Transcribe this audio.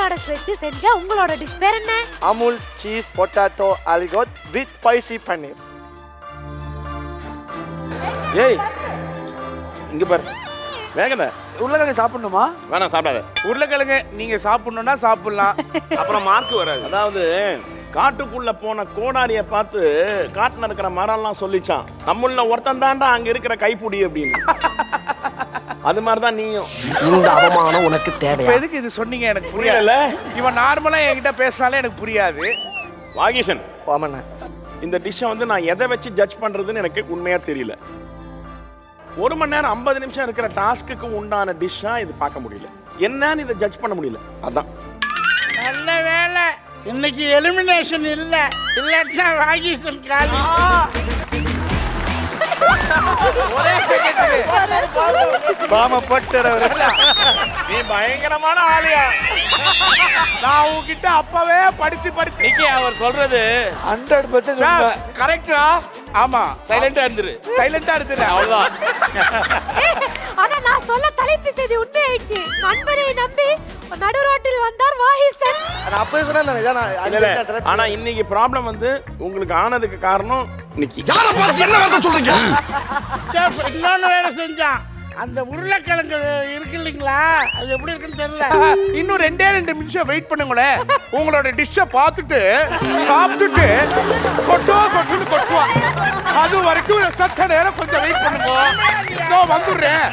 Product வச்சு செஞ்ச உங்களோட டிஷ் பேர் என்ன? Amul cheese potato aligot with spicy paneer. ஏய் இங்க பாரு வேகல உருளைக்கிழங்கு சாப்பிடணுமா? வேணாம் சாப்பிடாத. உருளைக்கிழங்கு நீங்க சாப்பிடணும்னா சாப்பிடலாம், அப்புறம் மார்க் வராது. அதாவது காட்டுக்குள்ள போன கோடாரிய பார்த்து காட்டுல இருக்கிற மரம்லாம் சொல்லிச்சான், நம்மள ஒருத்தன் தாண்டா அங்க இருக்கிற கைப்புடி அப்படின்னு. அது மாதிரிதான் நீயும். இந்த அவமானம் உனக்கு தேவையா? எதுக்கு இது சொன்னீங்க எனக்கு புரியல. இவன் நார்மலா என்கிட்ட பேசினாலே எனக்கு புரியாது. வாகீசன், ஆமாண்ணே. இந்த டிஷ்ஷை வந்து நான் எதை வச்சு ஜட்ஜ் பண்றதுன்னு எனக்கு உண்மையா தெரியல. 1 மணி நேரம் 50 நிமிஷம் இருக்கிற டாஸ்க்கு உண்டான டிஷ்ஷா இது பார்க்க முடியல. என்னன்னு இதை ஜட்ஜ் பண்ண முடியல. அதான் நல்ல வேலை இன்னைக்கு எலிமினேஷன் இல்ல, இல்லாட்டினா வாகீசன் காலி. ஒரே செகண்ட் பாம பட்டறவரே. நீ பயங்கரமான ஆளியா. நான் உன்கிட்ட அப்பவே படிச்சு இன்னைக்கு அவர் சொல்றது 100% கரெக்டா? ஆமா, சைலண்டா இருந்துரு. சைலண்டா இருந்துரு, அவ்வளவுதான். ஆனா நான் சொல்ல தலைப்பு செய்தி உண்மையாயிடுச்சு. நண்பரை நம்பி நடு ரோட்டில் வந்தார் வாஹீசன். நான் அப்பவே சொன்னேன். இல்ல, இல்ல. ஆனா இன்னைக்கு ப்ராப்ளம் வந்து உங்களுக்கு ஆனதுக்கு காரணம் நிக்கி. யார பார்த்து என்ன வார்த்தை சொல்றீங்க? செஃப் இன்னொன்னு வேலை செஞ்சான். அந்த உருளைக்கிழங்கு இருக்கு இல்லைங்களா, அது எப்படி இருக்குன்னு தெரியல. இன்னும் 2 நிமிஷம் வெயிட் பண்ணுங்களேன். உங்களோட டிஷ்ஷை பார்த்துட்டு சாப்பிட்டுட்டு கொட்டுன்னு கொட்டுவான். அது வரைக்கும் சத்த நேரம் கொஞ்சம் வெயிட் பண்ணுங்க. வந்துடுறேன்.